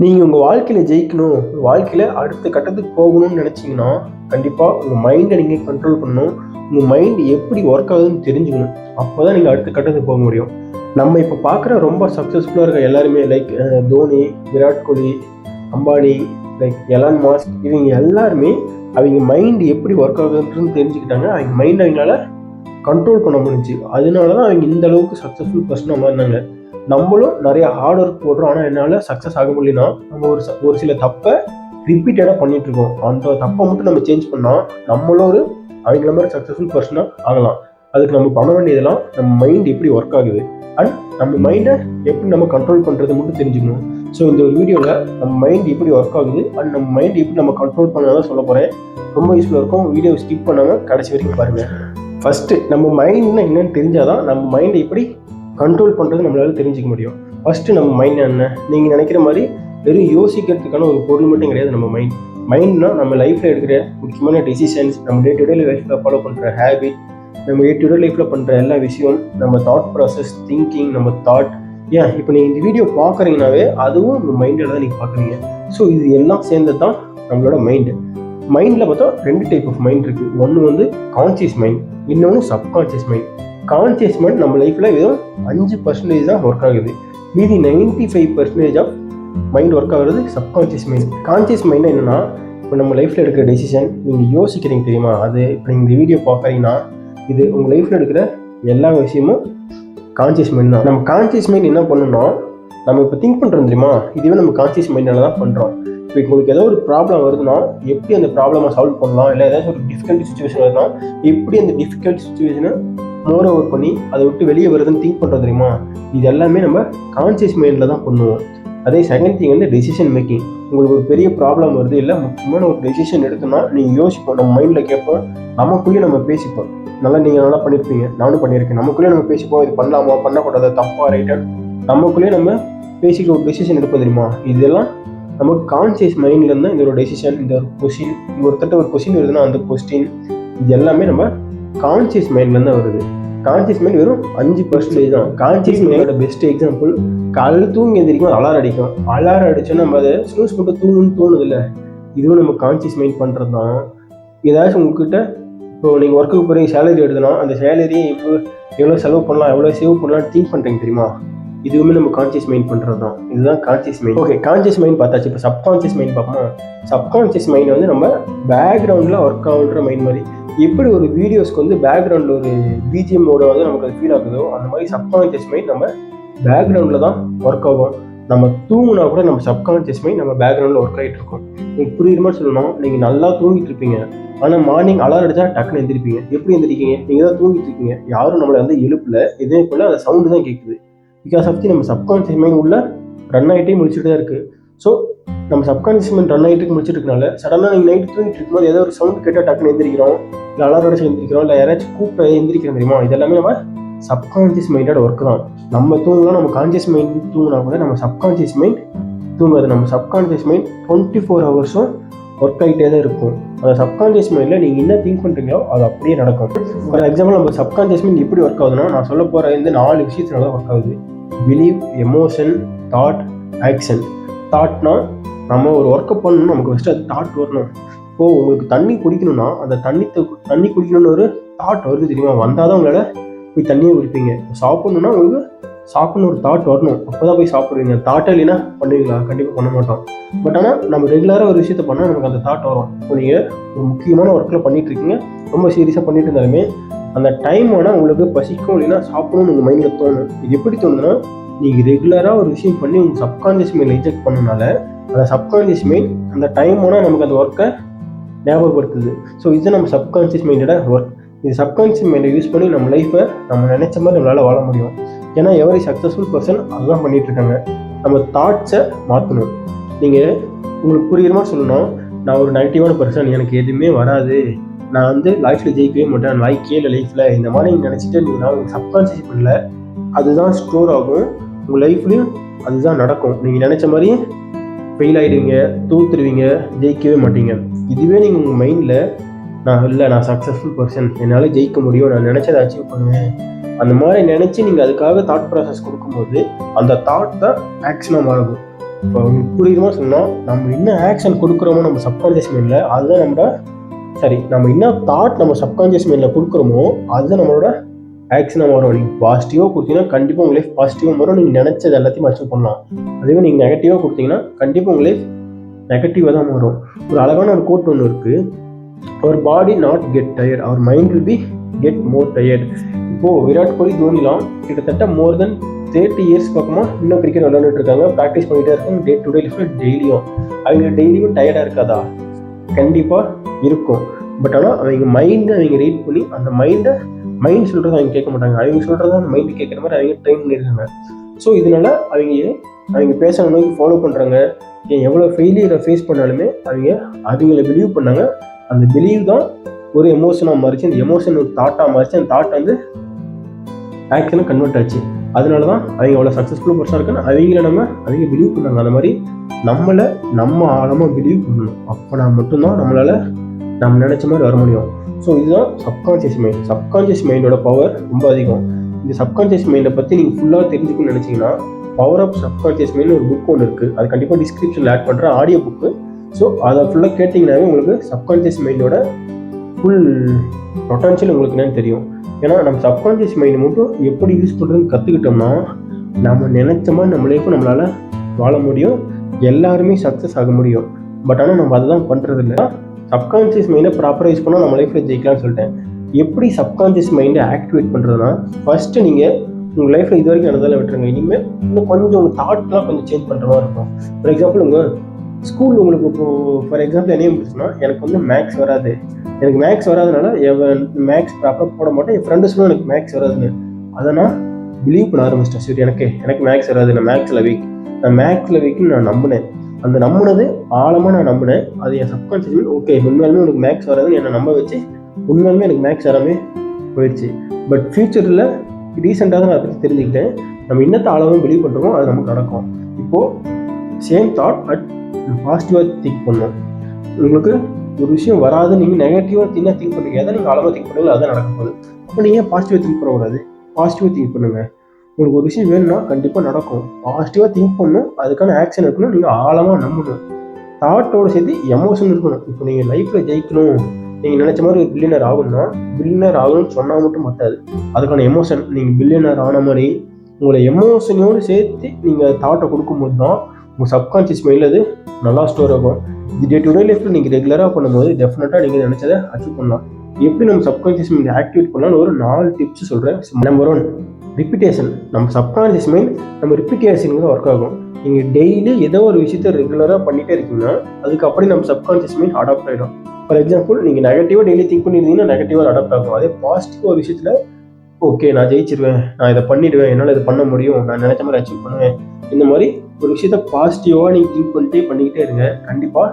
நீங்கள் உங்கள் வாழ்க்கையில் ஜெயிக்கணும், வாழ்க்கையில் அடுத்த கட்டத்துக்கு போகணும்னு நினச்சிங்கன்னா கண்டிப்பாக உங்கள் மைண்டை நீங்கள் கண்ட்ரோல் பண்ணணும். உங்கள் மைண்ட் எப்படி ஒர்க் ஆகுதுன்னு தெரிஞ்சுக்கணும். அப்போ தான் நீங்கள் அடுத்த கட்டத்துக்கு போக முடியும். நம்ம இப்போ பார்க்குற ரொம்ப சக்ஸஸ்ஃபுல்லாக இருக்க எல்லாருமே like Dhoni, Virat Kohli, Ambani, like Elon Musk, இவங்க எல்லாருமே அவங்க மைண்ட் எப்படி ஒர்க் ஆகுதுன்னு தெரிஞ்சுக்கிட்டாங்க. அவங்க மைண்ட் அவங்களால கண்ட்ரோல் பண்ண முடிஞ்சு. அதனால தான் அவங்க இந்த அளவுக்கு சக்ஸஸ்ஃபுல் பர்சனாக மாறினாங்க. நம்மளும் நிறைய ஹார்ட் ஒர்க் போடுறோம், ஆனால் என்னால் சக்ஸஸ் ஆக முடியலனா நம்ம ஒரு சில தப்பை ரிப்பீட்டடாக பண்ணிட்டு இருக்கோம். அந்த தப்பை மட்டும் நம்ம சேஞ்ச் பண்ணால் நம்மளும் அவங்கள மாதிரி சக்ஸஸ்ஃபுல் பர்சனாக ஆகலாம். அதுக்கு நம்ம பண்ண வேண்டியதெல்லாம் நம்ம மைண்ட் எப்படி ஒர்க் ஆகுது அண்ட் நம்ம மைண்டை எப்படி நம்ம கண்ட்ரோல் பண்ணுறது மட்டும் தெரிஞ்சுக்கணும். ஸோ இந்த ஒரு வீடியோவில் நம்ம மைண்ட் எப்படி ஒர்க் ஆகுது அண்ட் நம்ம மைண்ட் எப்படி நம்ம கண்ட்ரோல் பண்ணாதான் சொல்ல போகிறேன். ரொம்ப யூஸ்ஃபுல்லாக இருக்கும். வீடியோ ஸ்கிப் பண்ணாமல் கடைசி வரைக்கும் பாருங்கள். ஃபஸ்ட்டு நம்ம மைண்ட்னா என்னன்னு தெரிஞ்சாதான் நம்ம மைண்டை எப்படி கண்ட்ரோல் பண்ணுறது நம்மளால தெரிஞ்சிக்க முடியும். ஃபஸ்ட்டு நம்ம மைண்ட் என்ன, நீங்கள் நினைக்கிற மாதிரி வெறும் யோசிக்கிறதுக்கான ஒரு பொருள் மட்டும் கிடையாது நம்ம மைண்ட். மைண்ட்னா நம்ம லைஃப்பில் எடுக்கிற முக்கியமான டெசிஷன்ஸ், நம்ம டே டு டே லைஃப்பில் ஃபாலோ பண்ணுற ஹேபிட், நம்ம டே டு டே லைஃப்பில் பண்ணுற எல்லா விஷயம், நம்ம தாட் ப்ராசஸ், திங்கிங், நம்ம தாட். ஏன் இப்போ நீங்கள் இந்த வீடியோ பார்க்குறீங்கனாவே அதுவும் உங்கள் மைண்டில் தான் நீங்கள் பார்க்குறீங்க. ஸோ இது எல்லாம் சேர்ந்தது தான் நம்மளோட மைண்டு. மைண்டில் பார்த்தா 2 டைப் ஆஃப் மைண்ட் இருக்குது. ஒன்று கான்சியஸ் மைண்ட், இன்னொன்று சப்கான்சியஸ் மைண்ட். கான்சியஸ் மைண்ட் நம்ம லைஃப்பில் வெறும் 5% தான் ஒர்க் ஆகுது. மீதி 95% ஆஃப் மைண்ட் ஒர்க் ஆகுறது சப்கான்சியஸ் மைண்ட். கான்சியஸ் மைண்ட் என்னென்னா, இப்போ நம்ம லைஃப்பில் எடுக்கிற டெசிஷன் நீங்கள் யோசிக்கிறீங்க தெரியுமா, அது இப்போ நீங்கள் இந்த வீடியோ பார்க்குறீங்கன்னா இது உங்கள் லைஃப்பில் எடுக்கிற எல்லா விஷயமும் கான்சியஸ் மைண்ட் தான். நம்ம கான்சியஸ் மைண்ட் என்ன பண்ணணும்னா, நம்ம இப்போ திங்க் பண்ணுறோம் தெரியுமா, இதுவே நம்ம கான்சியஸ் மைண்டால் தான் பண்ணுறோம். இப்போ உங்களுக்கு ஏதோ ஒரு ப்ராப்ளம் வருதுன்னா எப்படி அந்த ப்ராப்ளமை சால்வ் பண்ணலாம், இல்லை ஏதாச்சும் ஒரு டிஃபிகல்ட் சுச்சுவேஷன் வருதுன்னா எப்படி அந்த டிஃபிகல்ட் சுச்சுவேஷனை மோர் ஓவர் பண்ணி அதை விட்டு வெளியே வருதுன்னு திங்க் பண்ணுறது தெரியுமா, இது எல்லாமே நம்ம கான்சியஸ் மைண்டில் தான் பண்ணுவோம். அதே செகண்ட் திங் டெசிஷன் மேக்கிங். உங்களுக்கு ஒரு பெரிய ப்ராப்ளம் வருது, இல்லை முக்கியமான ஒரு டெசிஷன் எடுத்தோம்னா நீங்கள் யோசிப்போம், நம்ம மைண்டில் கேட்போம், நமக்குள்ளேயே நம்ம பேசிப்போம். நீங்கள் நல்லா பண்ணியிருப்பீங்க, நானும் பண்ணியிருக்கேன். நமக்குள்ளேயே நம்ம பேசிப்போம், இது பண்ணலாமா பண்ணக்கூடாது, தப்பா ரைட்டா, நமக்குள்ளேயே நம்ம பேசிக்க ஒரு டெசிஷன் எடுப்போம் தெரியுமா. இதெல்லாம் நம்ம கான்சியஸ் மைண்ட்லேருந்து இந்த ஒரு டெசிஷன், இந்த ஒரு கொஸ்டின், ஒருத்தட்ட ஒரு கொஸ்டின் வருதுன்னா அந்த கொஸ்டின், இது எல்லாமே நம்ம கான்சியஸ் மைண்ட்லேருந்து தான் வருது. கான்சியஸ் மைண்ட் வெறும் 5% தான். கான்சியஸ் மைண்டோட பெஸ்ட் எக்ஸாம்பிள், காலையில் தூங்கி எந்திரிக்கும் அலாரம் அடிக்கும். அலாரம் அடிச்சோன்னா நம்ம அதை ஸ்னூஸ் போட்டு தூங்கணும்னு தோணுது இல்லை, இதுவும் நம்ம கான்சியஸ் மைண்ட் பண்ணுறது தான். ஏதாச்சும் உங்ககிட்ட இப்போ நீங்கள் ஒர்க்குக்கு போகிறீங்க, சேலரி எடுதுன்னா அந்த சேலரியை எவ்வளோ செலவு பண்ணலாம், எவ்வளோ சேவ் பண்ணலாம்னு திங்க் பண்ணுறீங்க தெரியுமா, இதுவுமே நம்ம கான்சியஸ் மைண்ட் பண்ணுறது தான். இதுதான் conscious mind. Okay, conscious mind பார்த்தாச்சு. இப்போ சப்கான்சியஸ் மைண்ட் பார்ப்போம். சப்கான்சியஸ் மைண்ட் நம்ம பேக்ரவுண்டில் ஒர்க் ஆகுன்ற மைண்ட் மாதிரி. எப்படி ஒரு வீடியோஸ்க்கு பேக்ரவுண்டில் ஒரு பிஜிஎம்மோட நமக்கு அது ஃபீல் ஆகுதோ, அந்த மாதிரி சப்கான்சியஸ் மைண்ட் நம்ம பேக்ரவுண்டில் தான் ஒர்க் ஆகும். நம்ம தூங்கினா கூட நம்ம சப்கான்சியஸ் மைண்ட் நம்ம பேக்ரவுண்டில் ஒர்க் ஆகிட்டு இருக்கோம். உங்களுக்கு புரியுற மாதிரி சொல்லணும், நீங்கள் நல்லா தூங்கிட்டு இருப்பீங்க, ஆனால் மார்னிங் அலாரம் அடிச்சா டக்குன்னு எந்திரிப்பீங்க. எப்படி எந்திரிக்கீங்க, நீங்கள் தான் தூங்கிட்டு இருக்கீங்க, யாரும் நம்மளை எழுப்பல, இதே போல் அந்த சவுண்டு தான் கேட்குது. பிகாஸ் ஆஃப் நம்ம சப்கான்சியஸ் மைண்ட் உள்ள ரன் ஆகிட்டே முடிச்சுட்டு தான் இருக்குது. ஸோ நம்ம சப்கான்சியஸ் மைண்ட் ரன் ஆகிட்டு முடிச்சுட்டு இருக்கனால சடனாக நீங்கள் நைட்டு தூங்கிட்டு இருக்கும்போது ஏதோ ஒரு சவுண்ட் கேட்டால் டக்குன்னு எந்திரிக்கிறோம், இல்லை அலாரம் அடிச்சு எந்திரிக்கிறோம், இல்லை யாராச்சும் கூப்பிட்டு எந்திரிக்கிறோம் தெரியுமா, இதெல்லாமே நம்ம சப்கான்சியஸ் மைண்டோட ஒர்க் தான். நம்ம தூங்கலாம், நம்ம கான்சியஸ் மைண்ட் தூங்கினா கூட நம்ம சப்கான்சியஸ் மைண்ட் தூங்காது. நம்ம சப்கான்சியஸ் மைண்ட் 24 ஹவர்ஸும் ஒர்க் ஆகிட்டே தான் இருக்கும். அந்த சப்கான்சியஸ் மைண்டில் நீங்கள் என்ன திங்க் பண்ணுறீங்களோ அது அப்படியே நடக்கும். ஃபார் எக்ஸாம்பிள், நம்ம சப்கான்சியஸ் மைண்ட் எப்படி ஒர்க் ஆகுதுன்னா, நான் சொல்ல போகிற இந்த 4 விஷயத்தினால ஒர்க் ஆகுது. Believe, emotion, thought, action. தாட்னா நம்ம ஒரு ஒர்க்கை பண்ணணும், நமக்கு ஃபஸ்ட்டு அது தாட் வரணும். இப்போது உங்களுக்கு தண்ணி குடிக்கணும்னா அந்த தண்ணி குடிக்கணும்னு ஒரு தாட் வருது தெரியுமா, வந்தால் தான் உங்களால் போய் தண்ணியை குடிப்பீங்க. சாப்பிட்ணுன்னா உங்களுக்கு சாப்பிட்ணும் ஒரு தாட் வரணும், அப்போ தான் போய் சாப்பிடுவீங்க. தாட்டை இல்லைன்னா பண்ணுவீங்களா? கண்டிப்பாக பண்ண மாட்டோம். பட் ஆனால் நம்ம ரெகுலராக ஒரு விஷயத்த பண்ணால் நமக்கு அந்த தாட் வரும். இப்போ நீங்கள் ஒரு முக்கியமான ஒர்க்கில் பண்ணிகிட்டு இருக்கீங்க, ரொம்ப சீரியஸாக பண்ணிட்டு இருந்தாலுமே அந்த டைம் ஆனால் உங்களுக்கு பசிக்கும், இல்லைன்னா சாப்பிடணும்னு உங்கள் மைண்டில் தோணும். இது எப்படி தோணுதுன்னா, நீங்கள் ரெகுலராக ஒரு விஷயம் பண்ணி உங்கள் சப்கான்சியஸ் மைண்ட் ரிஜெக்ட் பண்ணனால அந்த சப்கான்சியஸ் மைண்ட் அந்த டைம் ஆனால் நமக்கு அந்த ஒர்க்கை ஞாபகப்படுத்துது. ஸோ இது நம்ம சப்கான்சியஸ் மைண்டோட ஒர்க். இது சப்கான்சியஸ் மைண்டை யூஸ் பண்ணி நம்ம லைஃப்பை நம்ம நினைச்ச மாதிரி நம்மளால் வாழ முடியும். ஏன்னா எவரி சக்ஸஸ்ஃபுல் பர்சன் அதுதான் பண்ணிகிட்டு இருக்காங்க. நம்ம தாட்ஸை மாற்றணும். நீங்கள் உங்களுக்கு புரியுற மாதிரி சொல்லணும், நான் ஒரு நெகட்டிவான பர்சன், எனக்கு எதுவுமே வராது, நான் லைஃப்பில் ஜெயிக்கவே மாட்டேன், லைஃபே இல்லை லைஃப்பில், இந்த மாதிரி நீங்கள் நினச்சிட்டு நீங்கள் உங்களுக்கு சப்கான்சியஸ் மைண்டில் அதுதான் ஸ்டோர் ஆகும். உங்கள் லைஃப்லையும் அதுதான் நடக்கும். நீங்கள் நினச்ச மாதிரி ஃபெயில் ஆகிடுவீங்க, தோற்றுருவீங்க, ஜெயிக்கவே மாட்டீங்க. இதுவே நீங்கள் உங்கள் மைண்டில் நான் சக்ஸஸ்ஃபுல் பர்சன், என்னால் ஜெயிக்க முடியும், நான் நினச்சதை அச்சீவ் பண்ணுவேன், அந்த மாதிரி நினச்சி நீங்கள் அதுக்காக தாட் ப்ராசஸ் கொடுக்கும்போது அந்த தாட் தான் ஆக்ஷனாக மாறும். இப்போ உங்களுக்கு புரியுமா சொன்னால், நம்ம என்ன ஆக்ஷன் கொடுக்குறோமோ நம்ம சப்கான்ஷியஸ் மைண்டில், அதுதான் நம்ம என்ன தாட் நம்ம சப்கான்ஷியஸ் மைண்டில் கொடுக்குறோமோ அதுதான் நம்மளோட ஆக்ஷனாக வரும். நீங்கள் பாசிட்டிவாக கொடுத்தீங்கன்னா கண்டிப்பாக உங்கள் லைஃப் பாசிட்டிவாக வரும். நீங்கள் நினச்சது எல்லாத்தையும் அச்சீவ் பண்ணலாம். அதுவே நீங்கள் நெகட்டிவாக கொடுத்தீங்கன்னா கண்டிப்பாக உங்கள் லைஃப் நெகட்டிவாக தான் வரும். ஒரு அழகான ஒரு கோட் ஒன்று இருக்குது, our body not get tired, our mind will be get more tired. இப்போது விராட் கோலி, தோனிலாம் கிட்டத்தட்ட மோர் தென் 30 இயர்ஸ் பக்கமாக இன்னும் கிரிக்கெட் விளையாண்டுட்டு இருக்காங்க, ப்ராக்டிஸ் பண்ணிகிட்டே இருக்காங்க. டே டு டே லைஃப்பில் டெய்லியும் அவங்க டெய்லியும் டயர்டாக இருக்காதா? கண்டிப்பாக இருக்கும். பட் ஆனால் அவங்க மைண்டை அவங்க ரீட் பண்ணி அந்த மைண்ட் சொல்கிறத அவங்க கேட்க மாட்டாங்க, அவங்க சொல்கிறத அந்த மைண்டு கேட்குற மாதிரி அவங்க ட்ரெயின் பண்ணியிருக்காங்க. ஸோ இதனால அவங்க பேசுகிற நோக்கி ஃபாலோ பண்ணுறாங்க. எவ்வளோ ஃபெயிலியரை ஃபேஸ் பண்ணாலுமே அவங்கள பிலீவ் பண்ணாங்க. அந்த பிலீவ் தான் ஒரு எமோஷனாக மாறிச்சு, அந்த எமோஷன் ஒரு தாட்டாக மாறிச்சு, அந்த தாட் வந்து ஆக்ஷனாக கன்வெர்ட் ஆச்சு. அதனால தான் அவங்க அவ்வளோ சக்ஸஸ்ஃபுல் பர்சனாக இருக்குன்னு அவங்க பிலீவ் பண்ணாங்க. அந்த மாதிரி நம்ம ஆழமாக பிலீவ் பண்ணணும். அப்போனா மட்டும்தான் நம்மளால் நம்ம நினச்ச மாதிரி வர முடியும். ஸோ இதுதான் சப்கான்ஷியஸ் மைண்ட். சப்கான்ஷியஸ் மைண்டோட பவர் ரொம்ப அதிகம். இந்த சப்கான்ஷியஸ் மைண்டை பற்றி நீங்கள் ஃபுல்லாக தெரிஞ்சுக்கணும்னு நினச்சிங்கன்னா, பவர் ஆஃப் சப்கான்ஷியஸ் மைண்ட் ஒரு புக் ஒன்று இருக்குது, அது கண்டிப்பாக டிஸ்கிரிப்ஷனில் ஆட் பண்ணுற ஆடியோ புக்கு. ஸோ அதை ஃபுல்லாக கேட்டிங்கனாவே உங்களுக்கு சப்கான்ஷியஸ் மைண்டோட ஃபுல் பொட்டன்ஷியல் உங்களுக்கு என்னன்னு தெரியும். ஏன்னா நம்ம சப்கான்ஷியஸ் மைண்டை மட்டும் எப்படி யூஸ் பண்ணுறதுன்னு கற்றுக்கிட்டோம்னா நம்ம நினச்ச மாதிரி நம்ம லைஃப்பும் நம்மளால் வாழ முடியும், எல்லாருமே சக்ஸஸ் ஆக முடியும். பட் ஆனால் நம்ம அதை தான் பண்ணுறதில்ல. சப்கான்ஷியஸ் மைண்டை ப்ராப்பராக யூஸ் பண்ணால் நம்ம லைஃப்பில் ஜெயிக்கலாம்னு சொல்லிட்டேன். எப்படி சப்கான்ஷியஸ் மைண்டை ஆக்டிவேட் பண்ணுறதுனா, ஃபஸ்ட்டு நீங்கள் உங்கள் லைஃப்பில் இது வரைக்கும் நடந்தாலும் விட்டுருங்க. இனிமேல் இன்னும் கொஞ்சம் உங்கள் தாட்லாம் கொஞ்சம் சேஞ்ச் பண்ணுற மாதிரி இருக்கும். ஃபார் எக்ஸாம்பிள், உங்கள் ஸ்கூல் உங்களுக்கு இப்போது ஃபார் எக்ஸாம்பிள் என்ன இருந்துச்சுன்னா, எனக்கு வந்து மேக்ஸ் வராது, எனக்கு மேக்ஸ் வராதனால மேக்ஸ் ப்ராப்பராக போட மாட்டேன், என் ஃப்ரெண்டு சொல்லுவோம் எனக்கு மேக்ஸ் வராதுன்னு. அதை நான் பிலீவ் பண்ண ஆரம்பிச்சிட்டேன். சரி, எனக்கு மேக்ஸ் வராது, நான் மேக்ஸில் வீக்னு நான் நம்பினேன். அந்த நம்பினது ஆழமாக நான் நம்பினேன். அது என் சப்கான்ஷியஸ் மைண்ட் ஓகே உண்மையாலுமே எனக்கு மேக்ஸ் வராதுன்னு என்னை நம்ப வச்சு உண்மையாலுமே எனக்கு மேக்ஸ் வராமே போயிடுச்சு. பட் ஃபியூச்சரில் ரீசெண்டாக தான் நான் அதை பற்றி தெரிஞ்சுக்கிட்டேன். நம்ம இன்னத்தை ஆழமாக பிலீவ் பண்ணுறோமோ அது நமக்கு நடக்கும். இப்போது சேம் தாட் பட் பாசிட்டிவாக திங்க் பண்ணணும். உங்களுக்கு ஒரு விஷயம் வராது, நீங்கள் நெகட்டிவாக திங்க் பண்ணுறீங்க, எதை நீங்கள் ஆழமாக திங்க் பண்ணுங்களோ அதான் நடக்க போகுது. அப்போ நீங்கள் பாசிட்டிவாக திங்க் பண்ணக்கூடாது, பாசிட்டிவாக திங்க் பண்ணுங்கள். உங்களுக்கு ஒரு விஷயம் வேணும்னா கண்டிப்பாக நடக்கும். பாசிட்டிவாக திங்க் பண்ணணும், அதுக்கான ஆக்ஷன் இருக்கணும், நீங்கள் ஆழமாக நம்பணும். தாட்டோடு சேர்த்து எமோஷன் இருக்கணும். இப்போ நீங்கள் லைஃப்பில் ஜெயிக்கணும், நீங்கள் நினச்ச மாதிரி ஒரு பில்லியனர் ஆகணும்னு சொன்னால் மட்டும் மாட்டாது. அதுக்கான எமோஷன், நீங்கள் பில்லியனர் ஆன மாதிரி உங்களோட எமோஷனோடு சேர்த்து நீங்கள் தாட்டை கொடுக்கும்போது தான் உங்கள் சப்கான்ஷியஸ் மைண்டில் அது நல்லா ஸ்டோர் ஆகும். இது டே டு டே லைஃப்பில் நீங்கள் ரெகுலராக பண்ணும்போது டெஃபினட்டாக நீங்கள் நினச்சதை அச்சீவ் பண்ணலாம். எப்படி நம்ம சப்கான்ஷியஸ் மைண்ட் ஆக்டிவேட் பண்ணலாம்னு ஒரு 4 டிப்ஸ் சொல்கிறேன். Number 1, repetition. நம்ம சப்கான்ஷியஸ் மைண்ட் நம்ம ரிப்பீட்டேஷனுக்கு தான் ஒர்க் ஆகும். நீங்கள் டெய்லி ஏதோ ஒரு விஷயத்த ரெகுலராக பண்ணிகிட்டே இருக்கீங்கன்னா அதுக்கு அப்படி நம்ம சப்கான்ஷியஸ் மைண்ட் அடாப்ட் ஆகிடும். ஃபார் எக்ஸாம்பிள், நீங்கள் நெகட்டிவாக டெய்லி திங்க் பண்ணியிருந்தீங்கன்னா நெகட்டிவாக அடாப்ட் ஆகும். அதே பாசிட்டிவாக ஒரு விஷயத்தில் ஓகே நான் ஜெயிச்சிருவேன், நான் இதை பண்ணிடுவேன், என்னால் இதை பண்ண முடியும், நான் நினச்ச மாதிரி அச்சீவ் பண்ணுவேன், இந்த மாதிரி ஒரு விஷயத்த பாசிட்டிவாக நீங்கள் திங்க் பண்ணிக்கிட்டே இருங்க. கண்டிப்பாக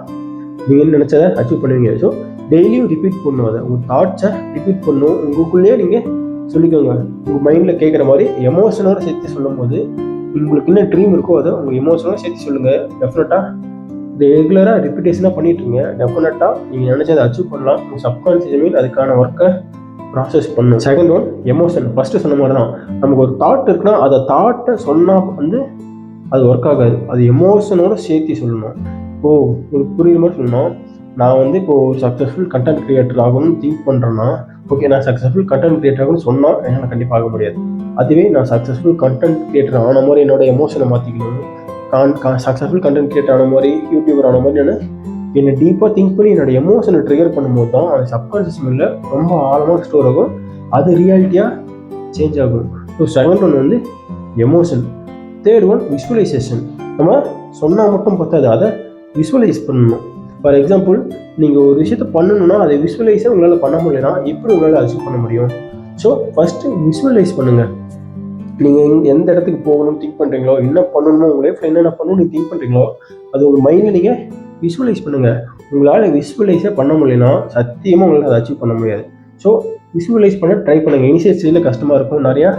நீங்கள் நினச்சதை அச்சீவ் பண்ணுவீங்க. ஸோ டெய்லியும் ரிப்பீட் பண்ணுவோம், அதை உங்கள் தாட்ஸை ரிப்பீட் பண்ணணும். உங்களுக்குள்ளேயே நீங்கள் சொல்லிக்கோங்க. உங்கள் மைண்டில் கேட்குற மாதிரி எமோஷனோடு சேர்த்து சொல்லும் போது உங்களுக்கு என்ன ட்ரீம் இருக்கோ அதை உங்கள் எமோஷனோட சேர்த்து சொல்லுங்கள். டெஃபினட்டாக ரெகுலராக ரிப்பீட்டேஷனாக பண்ணிட்டுருங்க. டெஃபினட்டாக நீங்கள் நினச்சதை அச்சீவ் பண்ணலாம். உங்கள் சப்கான்ஷியஸ் மைண்ட் அதுக்கான ஒர்க்கை ப்ராசஸ் பண்ணணும். Second 1, emotion. ஃபஸ்ட்டு சொன்ன மாதிரி தான், நமக்கு ஒரு தாட் இருக்குன்னா அதை தாட்டை சொன்னால் வந்து அது ஒர்க் ஆகாது, அது எமோஷனோட சேர்த்து சொல்லணும். இப்போது உங்களுக்கு புரியுற மாதிரி சொல்லணும். நான் வந்து இப்போது ஒரு சக்ஸஸ்ஃபுல் கண்டென்ட் க்ரியேட்டர் ஆகணும்னு திங்க் பண்ணுறேன்னா, ஓகே நான் சக்ஸஸ்ஃபுல் கண்டென்ட் க்ரியேட்டர் ஆகணும்னு சொன்னால் என்னால் கண்டிப்பாக ஆக முடியாது. அதுவே நான் சக்ஸஸ்ஃபுல் கண்டென்ட் க்ரியேட்டர் ஆன மாதிரி என்னோட எமோஷனை மாற்றிக்கணும். சக்ஸஸ்ஃபுல் கண்டென்ட் க்ரியேட்டர் ஆன மாதிரி, யூடியூபர் ஆன மாதிரி நான் என்னை டீப்பாக திங்க் பண்ணி என்னோட எமோஷனை ட்ரிகர் பண்ணும்போது தான் அது சப்கான்ஷியஸ் மைண்டில் ரொம்ப ஆழமாக ஸ்டோர் ஆகும், அது ரியாலிட்டியாக சேஞ்ச் ஆகும். ஸோ செகண்ட் 1 வந்து எமோஷன். Third 1 visualisation. நம்ம சொன்னால் மட்டும் பார்த்தாது, அதை விஸ்வலைஸ் பண்ணணும். ஃபார் எக்ஸாம்பிள், நீங்கள் ஒரு விஷயத்தை பண்ணணும்னா அதை விஸ்வலைஸாக உங்களால் பண்ண முடியலன்னா எப்படி உங்களால் அச்சீவ் பண்ண முடியும்? ஸோ ஃபஸ்ட்டு விஸ்வலைஸ் பண்ணுங்கள். நீங்கள் எந்த இடத்துக்கு போகணும்னு திங்க் பண்ணுறீங்களோ, என்ன பண்ணணுமோ, உங்கள் லைஃப்பில் என்னென்ன பண்ணணும்னு நீங்கள் திங்க் பண்ணுறீங்களோ அது உங்கள் மைண்டில் நீங்கள் விஸ்வலைஸ் பண்ணுங்கள். உங்களால் விஸ்வலைஸே பண்ண முடியலன்னா சத்தியமாக உங்களால் அதை அச்சீவ் பண்ண முடியாது. ஸோ விஸ்வலைஸ் பண்ண ட்ரை பண்ணுங்கள். இனிஷியல் ஸ்டேஜில் கஷ்டமாக இருக்கும், நிறையா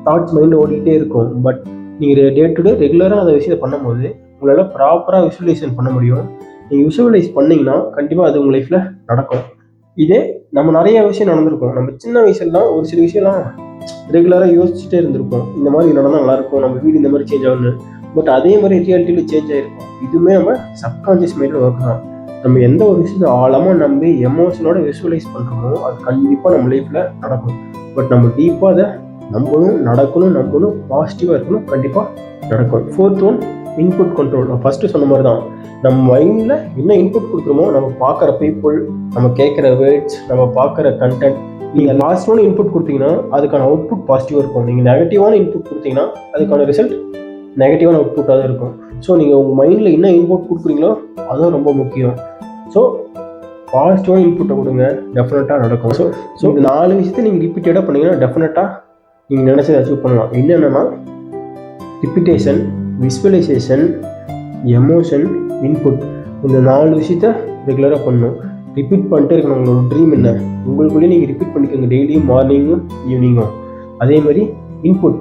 தாட்ஸ் மைண்டில் ஓடிக்கிட்டே இருக்கும். பட் நீங்கள் டே டு டே ரெகுலராக அந்த விஷயத்தை பண்ணும்போது உங்களால் ப்ராப்பராக விஸ்வலைசேஷன் பண்ண முடியும். நீங்கள் விசுவலைஸ் பண்ணிங்கன்னா கண்டிப்பாக அது உங்கள் லைஃப்பில் நடக்கும். இதே நம்ம நிறைய விஷயம் நடந்திருக்கும். நம்ம சின்ன வயசுலாம் ஒரு சில விஷயம்லாம் ரெகுலராக யோசிச்சுட்டே இருந்திருப்போம். இந்த மாதிரி நடந்தால் நல்லாயிருக்கும், நம்ம வீடு இந்த மாதிரி சேஞ்ச் ஆகணும்னு. பட் அதே மாதிரி ரியாலிட்டியில் சேஞ்ச் ஆகிருக்கும். இதுவுமே நம்ம சப்கான்ஷியஸ் மைண்டில் ஒர்க் தான். நம்ம எந்த ஒரு விஷயத்தை ஆழமாக நம்பி எமோஷனோட விஷுவலைஸ் பண்ணுறோமோ அது கண்டிப்பாக நம்ம லைஃப்பில் நடக்கும். பட் நம்ம டீப்பாக அதை நம்பணும், பாசிட்டிவாக இருக்கணும், கண்டிப்பாக நடக்கும். 4th one input control. நான் ஃபஸ்ட்டு சொன்ன மாதிரி தான், நம்ம மைண்டில் என்ன இன்புட் கொடுக்குறோமோ, நம்ம பார்க்குற பீப்புள், நம்ம கேட்குற வேர்ட்ஸ், நம்ம பார்க்குற கண்டென்ட், நீங்கள் லாஸ்ட்டான இன்புட் கொடுத்தீங்கன்னா அதுக்கான அவுட்புட் பாசிட்டிவாக இருக்கும். நீங்கள் நெகட்டிவான இன்புட் கொடுத்தீங்கன்னா அதுக்கான ரிசல்ட் நெகட்டிவான அவுட்புட்டாக தான் இருக்கும். ஸோ நீங்கள் உங்கள் மைண்டில் என்ன இன்புட் கொடுக்குறீங்களோ அதுதான் ரொம்ப முக்கியம். ஸோ பாசிட்டிவான இன்புட்டை கொடுங்க, டெஃபினட்டாக நடக்கும். ஸோ இந்த 4 விஷயத்தை நீங்கள் ரிப்பீட்டடாக பண்ணிங்கன்னா டெஃபினட்டாக நீங்கள் நினச்சதை அச்சீவ் பண்ணலாம். என்னென்னா ரிப்பீட்டேஷன், விஸ்வலைசேஷன், எமோஷன், இன்புட். இந்த 4 விஷயத்த ரெகுலராக பண்ணணும். ரிப்பீட் பண்ணிட்டே இருக்கணும். உங்களோட ட்ரீம் என்ன உங்களுக்குள்ளேயே நீங்கள் ரிப்பீட் பண்ணிக்கோங்க, டெய்லியும், மார்னிங்கும், ஈவினிங்கும். அதே மாதிரி இன்புட்,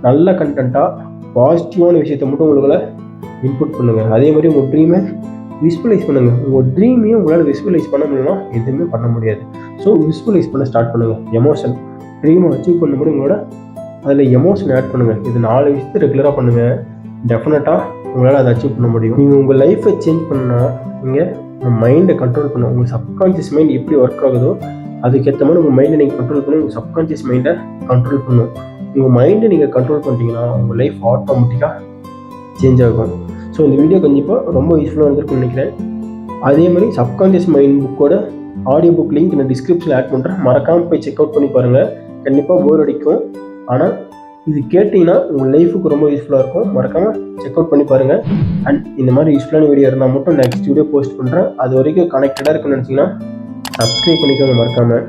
நல்ல கண்டென்ட்டாக பாசிட்டிவான விஷயத்தை மட்டும் உங்களுக்குள்ள இன்புட் பண்ணுங்கள். அதே மாதிரி உங்கள் ட்ரீமை விஸ்வலைஸ் பண்ணுங்கள். உங்கள் ட்ரீமையும் உங்களால் விஸ்வலைஸ் பண்ண முடியும்னா எதுவுமே பண்ண முடியாது. ஸோ விஸ்வலைஸ் பண்ண ஸ்டார்ட் பண்ணுங்கள். எமோஷன், ட்ரீமை அச்சீவ் பண்ணும்போது உங்களோட அதில் எமோஷன் ஆட் பண்ணுங்கள். இது 4 விஷயத்தை ரெகுலராக பண்ணுங்கள், டெஃபினட்டாக உங்களால் அதை அச்சீவ் பண்ண முடியும். நீங்கள் உங்கள் லைஃப்பை சேஞ்ச் பண்ணால் நீங்கள் உங்கள் மைண்டை கண்ட்ரோல் பண்ணணும். உங்கள் சப்கான்ஷியஸ் மைண்ட் எப்படி ஒர்க் ஆகுதோ அதுக்கேற்ற மாதிரி உங்கள் மைண்டை நீங்கள் கண்ட்ரோல் பண்ணி உங்கள் சப்கான்ஷியஸ் மைண்டை கண்ட்ரோல் பண்ணணும். உங்கள் மைண்டை நீங்கள் கண்ட்ரோல் பண்ணிட்டீங்கன்னா உங்கள் லைஃப் ஆட்டோமேட்டிக்காக சேஞ்ச் ஆகும். ஸோ இந்த வீடியோ கண்டிப்பாக ரொம்ப யூஸ்ஃபுல்லாக இருந்திருக்குன்னு நினைக்கிறேன். அதே மாதிரி சப்கான்ஷியஸ் மைண்ட் புக்கோட ஆடியோ புக் லிங்க் நான் டிஸ்கிரிப்ஷனில் ஆட் பண்ணுறேன். மறக்காமல் போய் செக் அவுட் பண்ணி பாருங்கள். கண்டிப்பாக போர் அடிக்கும், ஆனால் இது கேட்டிங்கன்னா உங்கள் லைஃபுக்கு ரொம்ப யூஸ்ஃபுல்லாக இருக்கும். மறக்காமல் செக் அவுட் பண்ணி பாருங்கள். அண்ட் இந்த மாதிரி யூஸ்ஃபுல்லான வீடியோ இருந்தால் மட்டும் நெக்ஸ்ட் வீடியோ போஸ்ட் பண்ணுறேன். அது வரைக்கும் கனெக்டடாக இருக்குன்னு நினச்சிங்கன்னா சப்ஸ்கிரைப் பண்ணிக்கோங்க மறக்காமல்.